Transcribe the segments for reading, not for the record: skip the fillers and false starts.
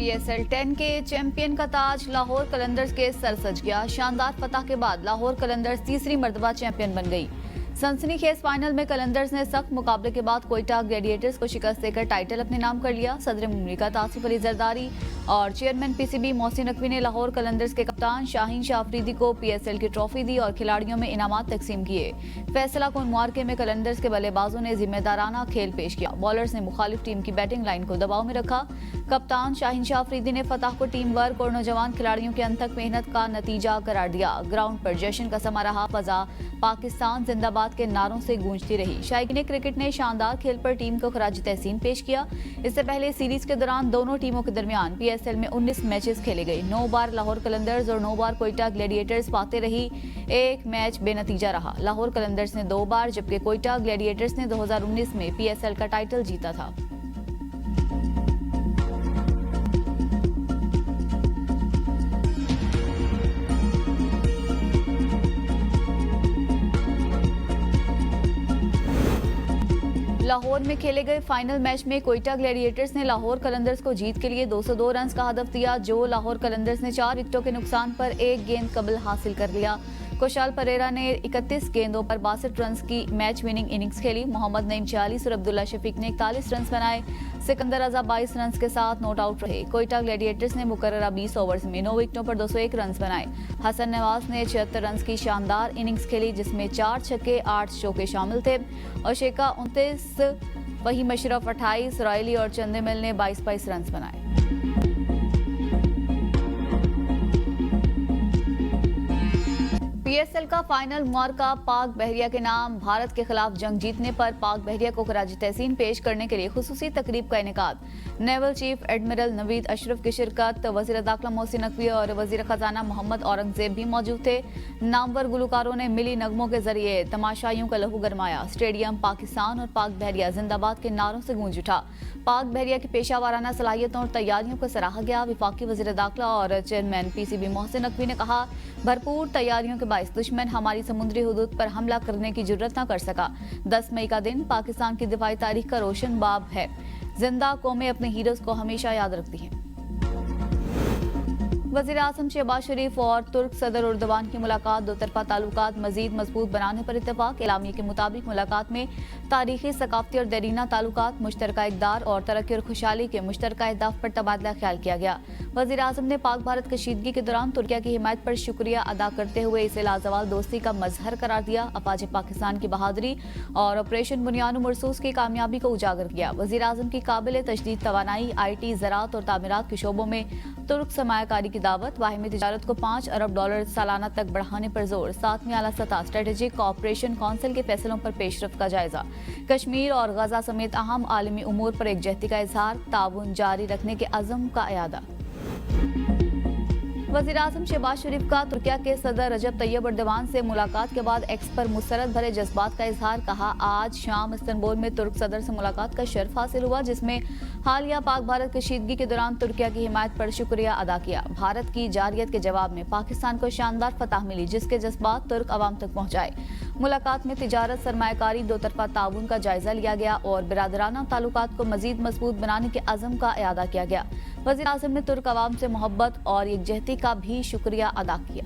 PSL 10 के champion का ताज लाहौर कलंदर्स के सर सज गया। शानदार फतह के बाद लाहौर कलंदर्स तीसरी मर्तबा चैंपियन बन गई। सनसनीखेज फाइनल में कलंदर्स ने सख्त मुकाबले के बाद कोयटा ग्लैडिएटर्स को शिकस्त देकर टाइटल अपने नाम कर लिया। सदर मुमलिकत आसिफ अली जरदारी और चेयरमैन PCB मोहसिन नकवी ने लाहौर कलंदर्स के कप्तान शाहीन शाह अफरीदी को PSL की ट्रॉफी दी और खिलाड़ियों में इनामात तकसीम किए। फैसला कुन मुआरके में कलंदर्स के बल्लेबाजों ने जिम्मेदाराना खेल पेश किया। बॉलर्स ने मुखालिफ टीम की बैटिंग लाइन को दबाव में रखा। कप्तान शाहीन शाह अफरीदी ने फतह को टीम वर्क और नौजवान खिलाड़ियों की अनथक मेहनत का नतीजा करार दिया। ग्राउंड पर जश्न का समा रहा। फजा पाकिस्तान जिंदाबाद के नारों से गूंजती रही। शायकीन क्रिकेट ने शानदार खेल पर टीम को खराज तहसीन पेश किया। इससे पहले सीरीज के दौरान दोनों टीमों के दरमियान PSL में 19 मैचेस खेले गए। 9 बार लाहौर कलंदर्स और 9 बार कोयटा ग्लैडिएटर्स पाते रही। एक मैच बेनतीजा रहा। लाहौर कलंदर्स ने 2 बार जबकि कोयटा ग्लैडिएटर्स ने 2019 में PSL का टाइटल जीता था। लाहौर में खेले गए फाइनल मैच में कोयटा ग्लैडिएटर्स ने लाहौर कलंदर्स को जीत के लिए 202 रन का हदफ दिया, जो लाहौर कलंदर्स ने 4 विकेटों के नुकसान पर 1 गेंद कबल हासिल कर लिया। कुशाल परेरा ने 31 गेंदों पर 62 रन की मैच विनिंग इनिंग्स खेली। मोहम्मद नईम 46 और अब्दुल्ला शफीक ने 41 रन बनाए। सिकंदर रजा 22 रन के साथ नॉट आउट रहे। कोयटा ग्लैडिएटर्स ने मुकर्ररा 20 ओवर्स में 9 विकेटों पर 201 रन बनाए। हसन नवाज ने 76 रन की शानदार इनिंग्स खेली, जिसमें 4 छक्के 8 चौके शामिल थे। और शेखा 29, वही मशरफ 28, रॉयली और चंदेमिल ने 22 रन बनाए। PSL का फाइनल मुआरका पाक बहरिया के नाम। भारत के खिलाफ जंग जीतने पर पाक बहरिया को खराज तहसीन पेश करने के लिए खुसूसी तकरीब का इनेकाद। Naval chief admiral Naveed Ashraf की शिरकत, वजीर दाखिला मोहसिन नकवी और वजीर खजाना मोहम्मद औरंगजेब भी मौजूद थे। नामवर गुलकारों ने मिली नगमों के जरिए तमाशाइयों का लहू गरमाया। स्टेडियम पाकिस्तान और पाक बहरिया जिंदाबाद के नारों से गूंज उठा। पाक बहरिया की पेशा वाराना सलाहियतों और तैयारियों को सराहा गया। विफाकी वजीर दाखिला और चेयरमैन PCB मोहसिन नकवी ने कहा, भरपूर तैयारियों के बायस दुश्मन हमारी समुद्री हुदूद पर हमला करने की जुर्रत न कर सका। 10 मई का दिन पाकिस्तान की दिफाई तारीख का रोशन बाब है। जिंदा कौमें अपने हीरोज को हमेशा याद रखती हैं। वज़ीर आज़म शहबाज शरीफ और तुर्क सदर उर्दवान की मुलाकात। दो तरफा ताल्लुकात मजीद मजबूत बनाने पर इत्तेफाक। एलामिया के मुताबिक मुलाकात में तारीखी, सकाफती और देरीना ताल्लुकात, मुश्तरका इक़दार और तरक्की और खुशहाली के मुश्तरका अहदाफ पर तबादला ख्याल किया गया। वज़ीर आज़म ने पाक भारत कशीदगी के दौरान तुर्किया की हिमायत पर शुक्रिया अदा करते हुए इसे लाजवाल दोस्ती का मजहर करार दिया। अफवाज पाकिस्तान की बहादुरी और ऑपरेशन बुनियाद मरसूस की कामयाबी को उजागर किया। वज़ीर आज़म की काबिल तजदीद तवानाई, IT, ज़राअत और तामीरात के शोबों में तुर्क सरमायाकारी की दावत। बाहिमी तिजारत को $5 अरब सालाना तक बढ़ाने पर जोर। 7वीं आला सतह स्ट्रेटेजिक कोऑपरेशन काउंसिल के फैसलों पर पेशरफ्त का जायजा। कश्मीर और गजा समेत अहम आलमी उमूर पर एकजहती का इजहार। ताउन जारी रखने के अज़म का इयादा। वज़ीर आज़म शहबाज शरीफ का तुर्किया के सदर रजब तैयब अर्दवान से मुलाकात के बाद एक्स पर मुसरत भरे जज्बात का इजहार। कहा, आज शाम इस्तांबुल में तुर्क सदर से मुलाकात का शर्फ हासिल हुआ, जिसमें हालिया पाक भारत कशीदगी के दौरान तुर्किया की हिमायत पर शुक्रिया अदा किया। भारत की जारियत के जवाब में पाकिस्तान को शानदार फतह मिली, जिसके जज्बात तुर्क अवाम तक पहुँचाए। मुलाकात में तिजारत, सरमायाकारी, दो तरफा ताउन का जायजा लिया गया और बिरादराना ताल्लुकात को मजीद मजबूत बनाने के अज़म का इयादा किया गया। वज़ीर आज़म ने तुर्क अवाम से मोहब्बत और यकजहती का भी शुक्रिया अदा किया।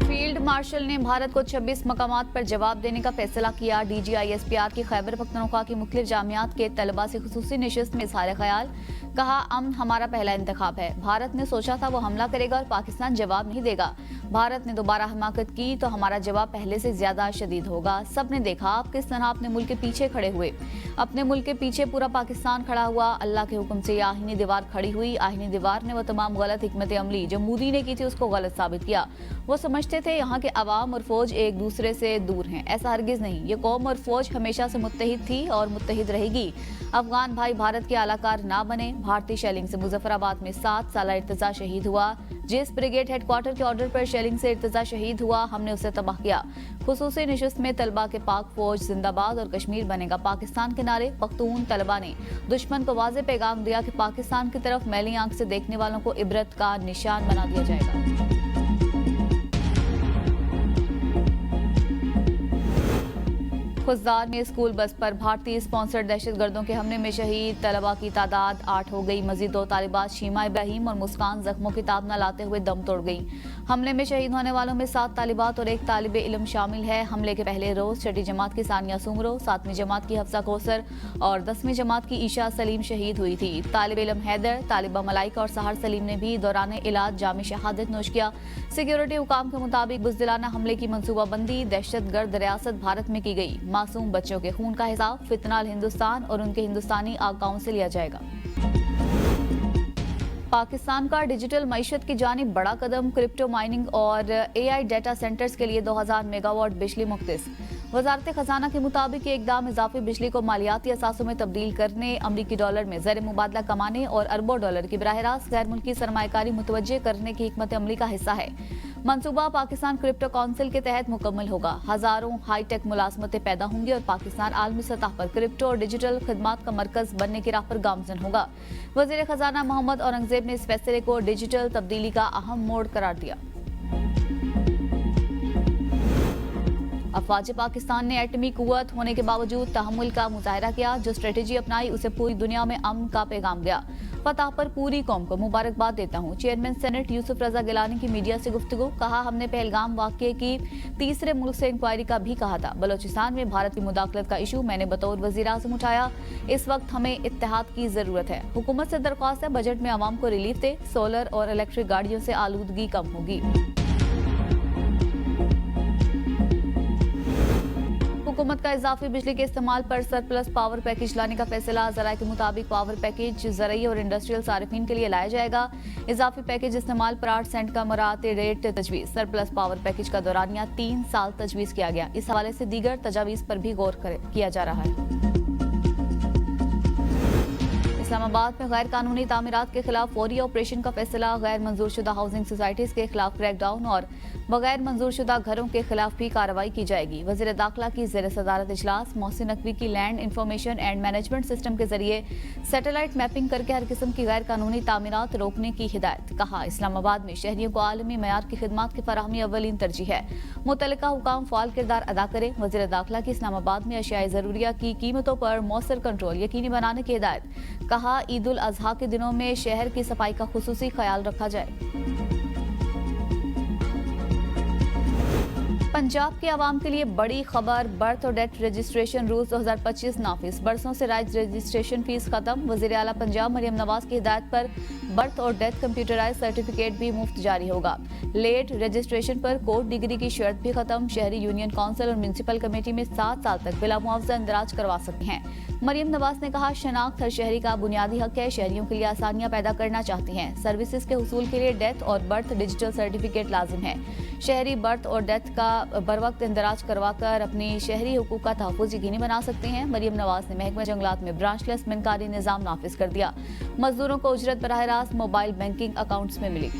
फील्ड मार्शल ने भारत को 26 मकामात पर जवाब देने का फैसला किया। DGISPR की खैबर पख्तूनख्वा की मुख्तलिफ जामियात के तलबा से खुसूसी नशिस्त में इज़हार ख्याल। कहा, अमन हमारा पहला इंतखाब है। भारत ने सोचा था वो हमला करेगा और पाकिस्तान जवाब नहीं देगा। भारत ने दोबारा हमाकत की तो हमारा जवाब पहले से ज्यादा शदीद होगा। सब ने देखा आप किस तरह अपने मुल्क के पीछे खड़े हुए। अपने मुल्क के पीछे पूरा पाकिस्तान खड़ा हुआ। अल्लाह के हुक्म से आहिनी दीवार खड़ी हुई। आहिनी दीवार ने वो तमाम गलत हिकमत अमली जो मोदी ने की थी उसको गलत साबित किया। वो समझते थे यहाँ के अवाम और फौज एक दूसरे से दूर हैं। ऐसा हरगिज नहीं। ये कौम और फौज हमेशा से मुत्तहिद थी और मुत्तहिद रहेगी। अफगान भाई भारत के आलाकार ना बने। भारतीय शेलिंग से मुजफ्फराबाद में 7 साल इर्तजा शहीद हुआ। जिस ब्रिगेड हेडक्वार्टर के ऑर्डर पर शेलिंग से इर्तजा शहीद हुआ, हमने उसे तबाह किया। खुसूसी नशिस्त में तलबा के पाक फौज जिंदाबाद और कश्मीर बनेगा पाकिस्तान के नारे। पख्तून तलबा ने दुश्मन को वाज़ेह पैगाम दिया कि पाकिस्तान की तरफ मैली आंख से देखने वालों को इबरत का निशान बना दिया जाएगा। खुजदार में स्कूल बस पर भारतीय स्पॉन्सर्ड दहशतगर्दों के हमले में शहीद तलबा की तादाद 8 हो गई। मजीद 2 तालिबात शीमा इब्राहिम और मुस्कान जख्मों की ताब न लाते हुए दम तोड़ गई। हमले में शहीद होने वालों में 7 तालिबात और 1 तालिब इल्म शामिल है। हमले के पहले रोज 6ठी जमात की सानिया सुमरो, 7वीं जमात की हफ्सा कौसर और 10वीं जमात की ईशा सलीम शहीद हुई थी। तालिब इल्म हैदर, तालिबा मलाइका और सहर सलीम ने भी दौरान इलाज जामे शहादत नोश किया। सिक्योरिटी हुकाम के मुताबिक बुज़दिलाना हमले की मनसूबाबंदी दहशतगर्द रियासत भारत में की गई। मासूम बच्चों के खून का हिसाब फितनाल हिंदुस्तान और उनके हिंदुस्तानी आकाओं से लिया जाएगा। पाकिस्तान का डिजिटल मईशत की जानिब बड़ा कदम, क्रिप्टो माइनिंग और AI डाटा सेंटर्स के लिए 2000 मेगावाट बिजली मुख्तस। वजारत खजाना के मुताबिक ये इकदाम इजाफी बिजली को मालियाती असासों में तब्दील करने, अमरीकी डॉलर में ज़र मुबादला कमाने और अरबों डॉलर की बराह रास्त गैर मुल्की सरमायाकारी मुतवज्जे करने की हिकमत अमली का हिस्सा है। मंसूबा पाकिस्तान क्रिप्टो काउंसिल के तहत मुकम्मल होगा। हजारों हाईटेक मुलाजमतें पैदा होंगी और पाकिस्तान आलमी सतह पर क्रिप्टो और डिजिटल खदमात का मरकज बनने की राह पर गामजन होगा। वजीर खजाना मोहम्मद औरंगजेब ने इस फैसले को डिजिटल तब्दीली का अहम मोड़ करार दिया। अफवाज पाकिस्तान ने एटमी कुव्वत होने के बावजूद तहम्मुल का मुजाहरा किया। जो स्ट्रेटेजी अपनाई उसे पूरी दुनिया में अमन का पैगाम गया। फतह पर पूरी कौम को मुबारकबाद देता हूँ। चेयरमैन सेनेट यूसुफ रजा गिलानी की मीडिया से गुफ्तगू, कहा हमने पहलगाम वाक़ये की तीसरे मुल्क से इंक्वायरी का भी कहा था। बलोचिस्तान में भारत की मुदाखलत का इशू मैंने बतौर वज़ीर आज़म उठाया। इस वक्त हमें इत्तेहाद की जरूरत है। हुकूमत से दरख्वास्त है बजट में आवाम को रिलीफ दे। सोलर और इलेक्ट्रिक गाड़ियों से आलूदगी कम होगी। हुकूमत का इजाफी बिजली के इस्तेमाल पर सरप्लस पावर पैकेज लाने का फैसला। ज़राए के मुताबिक पावर पैकेज ज़रई और इंडस्ट्रियल सारिफीन के लिए लाया जाएगा। इजाफी पैकेज इस्तेमाल पर 8 सेंट का मराते रेट तजवीज़। सरप्लस पावर पैकेज का दौरानिया 3 साल तजवीज़ किया गया। इस हवाले से दीगर तजावीज़ पर भी गौर किया जा रहा है। इस्लामाबाद में गैर कानूनी तामीरात के खिलाफ फौरी ऑपरेशन का फैसला। गैर मंजूर शुदा हाउसिंग सोसाइटीज के खिलाफ क्रैकडाउन और बगैर मंजूर शुदा घरों के खिलाफ भी कार्रवाई की जाएगी। वज़ीर दाखिला की ज़ेर सदारत इजलास। मोहसिन नकवी की land information and management system के जरिए सैटेलाइट मैपिंग करके हर किस्म की गैर कानूनी तामीरात रोकने की हिदायत। कहा इस्लामाबाद में शहरियों को आलमी मयार की खिदमात की फराहमी अव्वलीन तरजीह है। मुतल्लिका हुकाम फ़ाल किरदार अदा करें। वज़ीर दाखिला की इस्लामाबाद में अशियाए ज़रूरिया की कीमतों पर मौसर कंट्रोल यकीनी बनाने की हिदायत। कहा ईद उल अजहा के दिनों में शहर की सफाई का खुसूसी ख्याल रखा जाए। पंजाब के अवाम के लिए बड़ी खबर, बर्थ और डेथ रजिस्ट्रेशन रूल्स 2025 नाफिज। बरसों से राइज रजिस्ट्रेशन फीस खत्म। वज़ीर आला पंजाब मरियम नवाज की हिदायत पर बर्थ और डेथ कंप्यूटराइज सर्टिफिकेट भी मुफ्त जारी होगा। लेट रजिस्ट्रेशन पर कोर्ट डिग्री की शर्त भी खत्म। शहरी यूनियन काउंसिल और म्यूनसिपल कमेटी में 7 साल तक बिला मुआवजा इंदराज करवा सकते हैं। मरियम नवाज ने कहा शनाख्त हर शहरी का बुनियादी हक है। शहरियों के लिए आसानियां पैदा करना चाहती हैं। सर्विसेज के हुसूल के लिए डेथ और बर्थ डिजिटल सर्टिफिकेट लाजिम है। शहरी बर्थ और डेथ का बरवक्त इंदराज करवाकर अपनी शहरी हुकूक का तहफ़्फ़ुज़ यकीनी बना सकते हैं। मरियम नवाज ने महकमा जंगलात में ब्रांचलेस मिनकारी निज़ाम नाफिज कर दिया। मजदूरों को उजरत बराह रास्त मोबाइल बैंकिंग अकाउंट्स में मिली।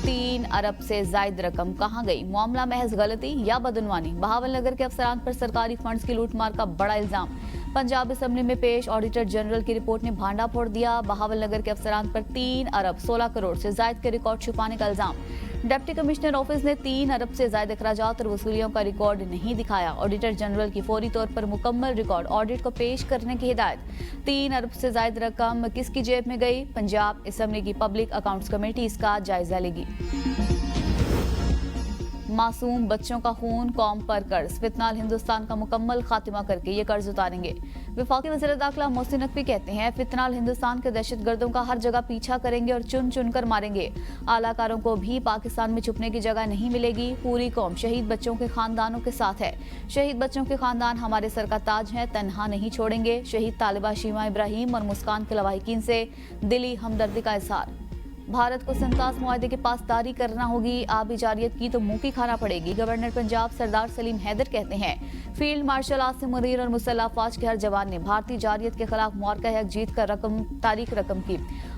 3 अरब से जायद रकम कहां गई? मामला महज गलती या बदनवानी? बहावल नगर के अफसरान पर सरकारी फंड्स की लूटमार का बड़ा इल्जाम। पंजाब असेंबली में पेश ऑडिटर जनरल की रिपोर्ट ने भांडा फोड़ दिया। बहावल नगर के अफसरान पर 3 अरब 16 करोड़ से जायद के रिकॉर्ड छुपाने का इल्जाम। डिप्टी कमिश्नर ऑफिस ने 3 अरब से ज्यादा अखराजात और वसूलियों का रिकॉर्ड नहीं दिखाया। ऑडिटर जनरल की फौरी तौर पर मुकम्मल रिकॉर्ड ऑडिट को पेश करने की हिदायत। 3 अरब से ज्यादा रकम किसकी जेब में गई? पंजाब असेंबली की पब्लिक अकाउंट्स कमेटी इसका जायजा लेगी। मासूम बच्चों का खून कौम पर कर्ज। फितनाल हिंदुस्तान का मुकम्मल खात्मा करके ये कर्ज उतारेंगे। वफाकी वज़ीर दाखिला मोहसिन नकवी कहते हैं फितनाल हिंदुस्तान के दहशतगर्दों का हर जगह पीछा करेंगे और चुन चुन कर मारेंगे। आलाकारों को भी पाकिस्तान में छुपने की जगह नहीं मिलेगी। पूरी कौम शहीद बच्चों के खानदानों के साथ है। शहीद बच्चों के खानदान हमारे सर का ताज हैं, तन्हा नहीं छोड़ेंगे। शहीद तालिबा शीमा इब्राहिम और मुस्कान के लवाहिकीन से दिली हमदर्दी का इजहार। भारत को संतास मुआहदे के पासदारी करना होगी। आबी जारियत की तो मुंह की खाना पड़ेगी। गवर्नर पंजाब सरदार सलीम हैदर कहते हैं फील्ड मार्शल आसिम मुनीर और मुसल्लह अफवाज के हर जवान ने भारतीय जारियत के खिलाफ मुआरका हक जीत कर तारीख रकम की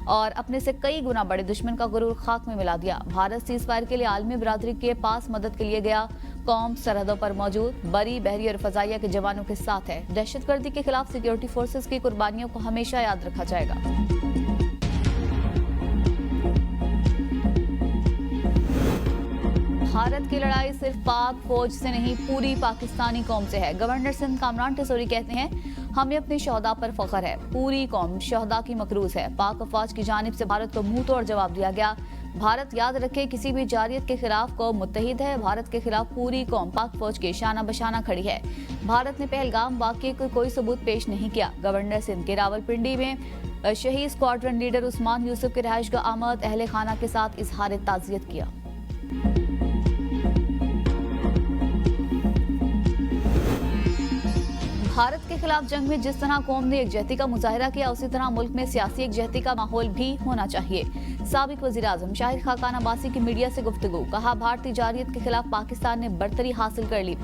और अपने से कई गुना बड़े दुश्मन का गुरूर खाक में मिला दिया। भारत सीज फायर के लिए आलमी बरादरी के पास मदद के लिए गया। कौम सरहदों पर मौजूद बरी, बहरी और फजाइया के जवानों के साथ है। दहशतगर्दी के खिलाफ सिक्योरिटी फोर्सेस की कुर्बानियों को हमेशा याद रखा जाएगा। भारत की लड़ाई सिर्फ पाक फौज से नहीं पूरी पाकिस्तानी कौम से है। गवर्नर सिंध कामरान टिसोरी कहते हैं, हमें अपने शहदा पर फख्र है, पूरी कौम शहदा की मकरूज है। पाक अफवाज की जानिब से भारत को मुंह तोड़ जवाब दिया गया। भारत याद रखे किसी भी जारियत के खिलाफ कौम मुत्तहिद है। भारत के खिलाफ पूरी कौम पाक फौज के शाना बशाना खड़ी है। भारत ने पहलगाम वाक़ये को कोई सबूत पेश नहीं किया। गवर्नर सिंध के रावलपिंडी में शहीद स्क्वाड्रन लीडर उस्मान यूसुफ की रिहाइशगाह आमद अहले खाना के साथ इजहार ताज़ियत किया। भारत के खिलाफ जंग में जिस तरह कौम ने एकजहती का मुजाहिरा किया, उसी तरह मुल्क में सियासी एकजहती का माहौल भी होना चाहिए। साबिक वज़ीर-ए-आज़म शाहिद खाकान अब्बासी की मीडिया से गुफ्तगू, कहा भारतीय जारियत के खिलाफ पाकिस्तान ने बरतरी हासिल कर ली।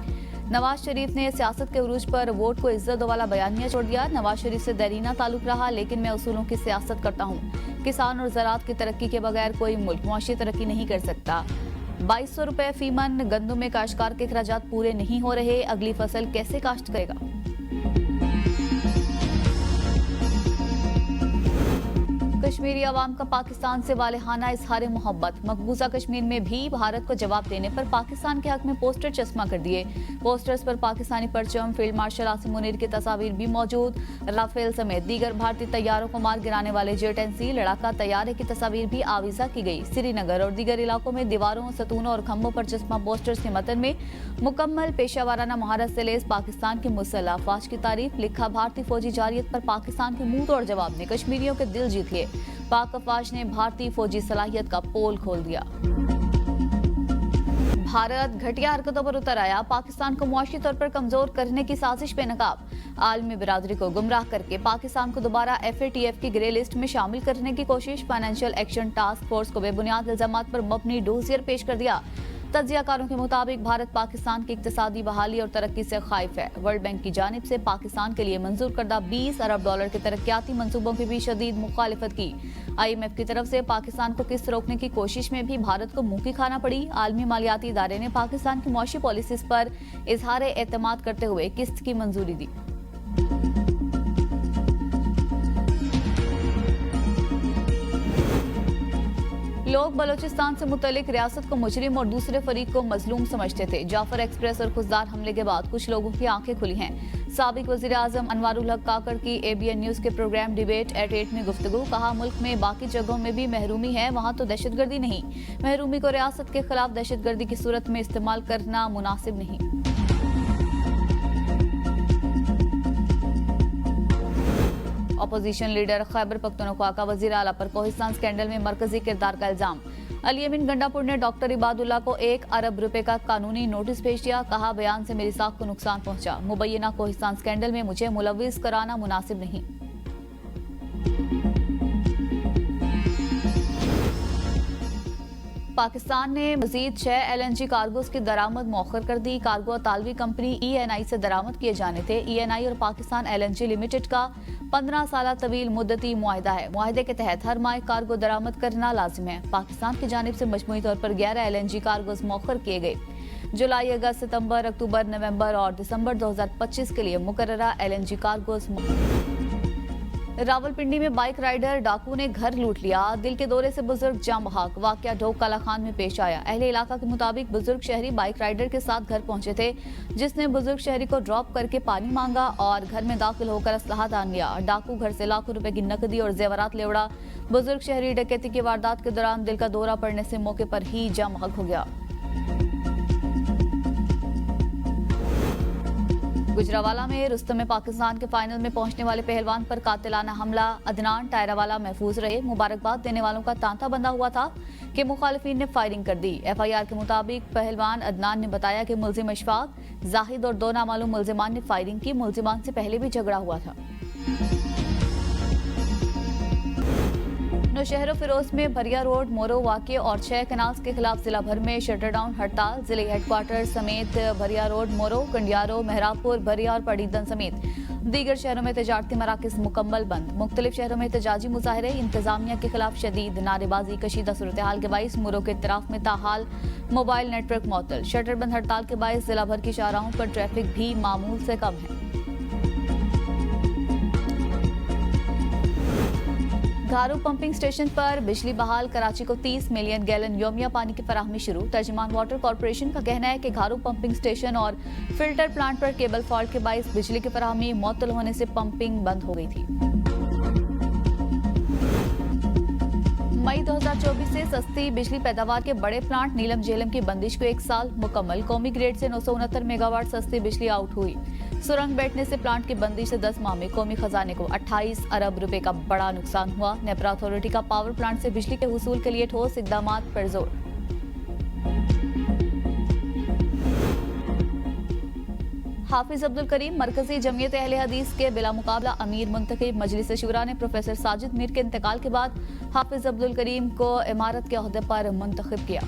नवाज शरीफ ने सियासत के उरूज पर वोट को इज्जत वाला बयानिया छोड़ दिया। नवाज शरीफ से देरीना ताल्लुक रहा, लेकिन मैं उसूलों की सियासत करता हूँ। किसान और ज़राअत की तरक्की के बगैर कोई मुल्क मुआशी तरक्की नहीं कर सकता। 2200 रुपए फी मन गंदम में काश्तकार के अखराजात पूरे नहीं हो रहे, अगली फसल कैसे काश्त करेगा। कश्मीरी अवाम का पाकिस्तान से वालेहाना इजहार मोहब्बत। मकबूजा कश्मीर में भी भारत को जवाब देने पर पाकिस्तान के हक में पोस्टर चस्मा कर दिए। पोस्टर्स पर पाकिस्तानी परचम, फील्ड मार्शल आसिम मुनीर की तस्वीर भी मौजूद। राफेल समेत दीगर भारतीय तैयारों को मार गिराने वाले जेट-10C लड़ाका तैयारे की तस्वीर भी आविजा की गई। श्रीनगर और दीगर इलाकों में दीवारों, सतूनों और खंभों पर चस्मा पोस्टर्स के मतन में मुकम्मल पेशावराना महारत से लेस पाकिस्तान की मुसल्लह अफवाज की तारीफ। लिखा, भारतीय फौजी जारियत पर पाकिस्तान के मुंह तोड़ जवाब ने कश्मीरियों के दिल जीत लिए। पाक अफवाज ने भारतीय फौजी सलाहियत का पोल खोल दिया। भारत घटिया हरकतों पर उतर आया, पाकिस्तान को मुआशी तौर पर कमजोर करने की साजिश पे नकाब। आलमी बिरादरी को गुमराह करके पाकिस्तान को दोबारा FATF की ग्रे लिस्ट में शामिल करने की कोशिश। फाइनेंशियल एक्शन टास्क फोर्स को बेबुनियाद इल्जामात पर मबनी डोजियर पेश कर दिया। तज्जियाकारों के मुताबिक भारत पाकिस्तान की इक्तिसादी बहाली और तरक्की से खाइफ है। वर्ल्ड बैंक की जानिब से पाकिस्तान के लिए मंजूर करदा $20 अरब के तरक्याती मंसूबों की भी शदीद मुखालिफत की। IMF की तरफ से पाकिस्तान को किस्त रोकने की कोशिश में भी भारत को मुंह की खाना पड़ी। आलमी मालियाती इदारे ने पाकिस्तान की मुआशी पॉलिसीज पर इजहार एतमाद करते हुए किस्त की मंजूरी दी। लोग बलोचिस्तान से मुतल्लिक रियासत को मुजरिम और दूसरे फरीक को मजलूम समझते थे। जाफर एक्सप्रेस और खुजदार हमले के बाद कुछ लोगों की आंखें खुली हैं। साबिक वज़ीर-ए-आज़म अनवारुल हक काकड़ की ABN न्यूज के प्रोग्राम डिबेट एट 8 में गुफ्तगू, कहा मुल्क में बाकी जगहों में भी महरूमी है, वहाँ तो दहशतगर्दी नहीं। महरूमी को रियासत के खिलाफ दहशतगर्दी की सूरत में इस्तेमाल करना मुनासिब नहीं। अपोजिशन लीडर खैबर पख्तूनख्वा का वजीर आला पर कोहिस्तान स्कैंडल में मरकजी किरदार का इल्जाम। अली अमीन गंडापुर ने डॉक्टर इबादुल्ला को $1 अरब का कानूनी नोटिस भेज दिया। कहा, बयान से मेरी साख को नुकसान पहुंचा। मुबैना कोहिस्तान स्कैंडल में मुझे मुलव्विस कराना मुनासिब नहीं। पाकिस्तान ने मजीद 6 LNG कार्गोज की दरामद मौखर कर दी। कार्गो तालवी कंपनी ENI से दरामद किए जाने थे। ENI और पाकिस्तान LNG लिमिटेड का 15 साल तवील मुद्दती मुआहिदा है। मुआहिदे के तहत हर माह कार्गो दरामद करना लाजिम है। पाकिस्तान की जानिब से मजमूई तौर पर 11 LNG कार्गोज मौखर किए गए। जुलाई, अगस्त, सितंबर, अक्टूबर, नवंबर और दिसंबर 2025 के लिए मुकर्ररा LNG कार्गोज। रावलपिंडी में बाइक राइडर डाकू ने घर लूट लिया। दिल के दौरे से बुजुर्ग जाम बहाक। वाकया ढोक काला खान में पेश आया। अहले इलाका के मुताबिक बुजुर्ग शहरी बाइक राइडर के साथ घर पहुंचे थे, जिसने बुजुर्ग शहरी को ड्रॉप करके पानी मांगा और घर में दाखिल होकर असलहा तान लिया। डाकू घर से लाखों रुपए की नकदी और जेवरात ले उड़ा। बुजुर्ग शहरी डकैती की वारदात के दौरान दिल का दौरा पड़ने से मौके पर ही जाम बहाक हो गया। गुजरावाला में रुस्तम पाकिस्तान के फाइनल में पहुंचने वाले पहलवान पर कातिलाना हमला। अदनान टायरावाला महफूज रहे। मुबारकबाद देने वालों का तांता बंधा हुआ था कि मुखालिफिन ने फायरिंग कर दी। FIR के मुताबिक पहलवान अदनान ने बताया कि मुल्जिम अशफाक, जाहिद और 2 नामालूम मुल्जिमान ने फायरिंग की। मुल्जिमान से पहले भी झगड़ा हुआ था। नौशहर फिरोज में भरिया रोड मोरो वाक़े और 6 कनाल्स के खिलाफ जिला भर में शटर डाउन हड़ताल। जिले हेडक्वार्टर समेत भरिया रोड, मोरो, कंडियारो, मेहरापुर, भरिया और पड़ीदन समेत दीगर शहरों में तजारती मराकज मुकम्मल बंद। मुख्तलिफ शहरों में एहतजाजी मुजाहरे। इंतजामिया के खिलाफ शदीद नारेबाजी। कशीदा सूरत हाल के बाइस मोरो के इतराफ में ताहाल मोबाइल नेटवर्क मअतल। शटर बंद हड़ताल के बाइस जिला भर की शाहराहों पर ट्रैफिक भी मामूल से कम है। घारू पंपिंग स्टेशन पर बिजली बहाल, कराची को 30 मिलियन गैलन यौमिया पानी की फराहमी शुरू। तर्जुमान वाटर कॉर्पोरेशन का कहना है कि घारू पंपिंग स्टेशन और फिल्टर प्लांट पर केबल फॉल्ट के बायस बिजली की फराहमी मुअत्तल होने से पंपिंग बंद हो गई थी। मई 2024 से सस्ती बिजली पैदावार के बड़े प्लांट नीलम झेलम की बंदिश को 1 साल मुकम्मल। कौमी ग्रेड से 969 मेगावाट सस्ती बिजली आउट हुई। सुरंग बैठने से प्लांट की बंदिश से 10 माह में कौमी खजाने को 28 अरब रुपए का बड़ा नुकसान हुआ। नेपरा अथॉरिटी का पावर प्लांट से बिजली के हुसूल के लिए ठोस इकदाम पर जोर। हाफिज अब्दुल करीम मरकजी जमीयत अहले हदीस के बिला मुकाबला अमीर मुंतखब। मजलिस शुरा ने प्रोफेसर साजिद मीर के इंतकाल के बाद हाफिज अब्दुल करीम को इमारत के ओहदे पर मुंतखब किया।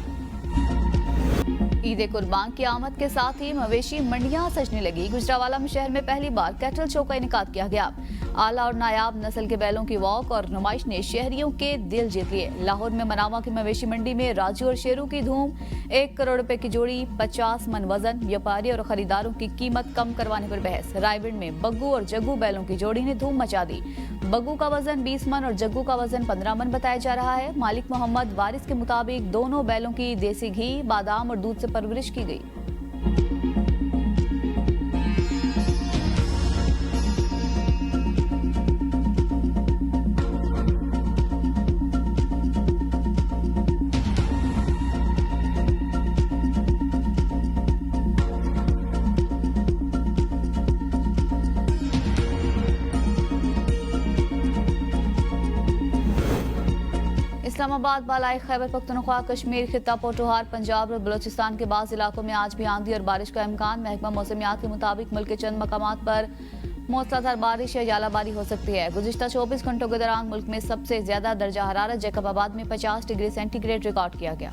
ईद कुर्बान की आमद के साथ ही मवेशी मंडियां सजने लगी। गुजरावाला में शहर में पहली बार कैटल शो का इनेकाद किया गया। आला और नायाब नस्ल के बैलों की वॉक और नुमाइश ने शहरियों के दिल जीत लिए। लाहौर में मनावा की मवेशी मंडी में राजू और शेरू की धूम। 1 करोड़ रुपए की जोड़ी, 50 मन वजन। व्यापारी और खरीदारों की कीमत कम करवाने पर बहस। रायगढ़ में बग्गू और जग्गू बैलों की जोड़ी ने धूम मचा दी। बग्गू का वजन 20 मन और जग्गू का वजन 15 मन बताया जा रहा है। मालिक मोहम्मद वारिस के मुताबिक दोनों बैलों की देसी घी, बादाम और दूध से परवरिश की गई। इस्लामाबाद, बालाई खैबर पख्तूनख्वा, कश्मीर, खित्ता पोटोहार, पंजाब और बलोचिस्तान के बाद इलाकों में आज भी आंधी और बारिश का इम्कान। महकमा मौसमियात के मुताबिक मुल्क के चंद मकामात पर मूसलाधार बारिश या यालाबारी हो सकती है। गुज़िश्ता 24 घंटों के दौरान मुल्क में सबसे ज्यादा दर्जा हरारत जैकबाबाद में 50 डिग्री सेंटीग्रेड रिकॉर्ड किया गया।